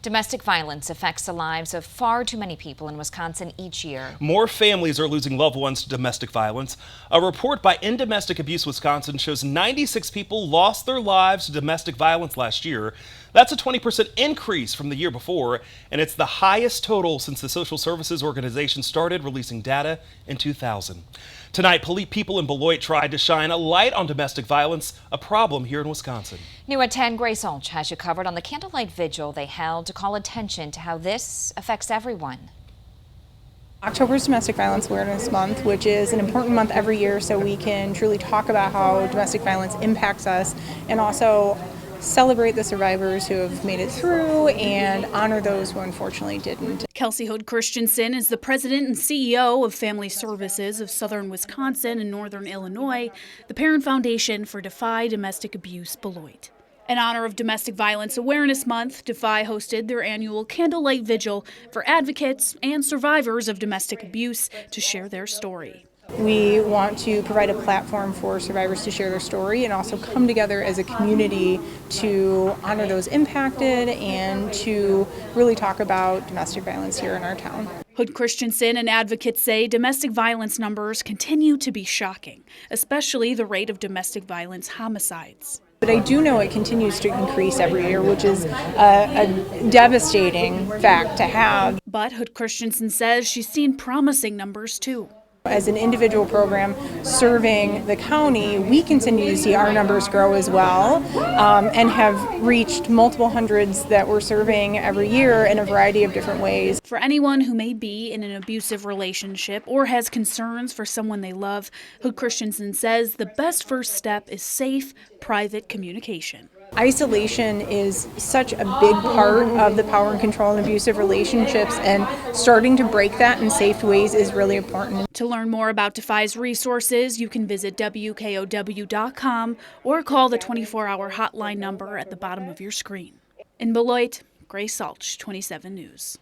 Domestic violence affects the lives of far too many people in Wisconsin each year. More families are losing loved ones to domestic violence. A report by End Domestic Abuse Wisconsin shows 96 people lost their lives to domestic violence last year. That's a 20% increase from the year before, and it's the highest total since the social services organization started releasing data in 2000. Tonight, people in Beloit tried to shine a light on domestic violence, a problem here in Wisconsin. New at 10, Grace Olch has you covered on the candlelight vigil they held to call attention to how this affects everyone. October is Domestic Violence Awareness Month, which is an important month every year so we can truly talk about how domestic violence impacts us and also celebrate the survivors who have made it through and honor those who unfortunately didn't. Kelsey Hood Christensen is the president and CEO of Family Services of Southern Wisconsin and Northern Illinois, the parent foundation for Defy Domestic Abuse Beloit. In honor of Domestic Violence Awareness Month, Defy hosted their annual candlelight vigil for advocates and survivors of domestic abuse to share their story. We want to provide a platform for survivors to share their story and also come together as a community to honor those impacted and to really talk about domestic violence here in our town. Hood Christensen and advocates say domestic violence numbers continue to be shocking, especially the rate of domestic violence homicides. But I do know it continues to increase every year, which is a devastating fact to have. But Hood Christensen says she's seen promising numbers too. As an individual program serving the county, we continue to see our numbers grow as well and have reached multiple hundreds that we're serving every year in a variety of different ways. For anyone who may be in an abusive relationship or has concerns for someone they love, Hood Christensen says the best first step is safe, private communication. Isolation is such a big part of the power and control in abusive relationships, and starting to break that in safe ways is really important. To learn more about Defy's resources, you can visit WKOW.com or call the 24-hour hotline number at the bottom of your screen. In Beloit, Grace Olch, 27 News.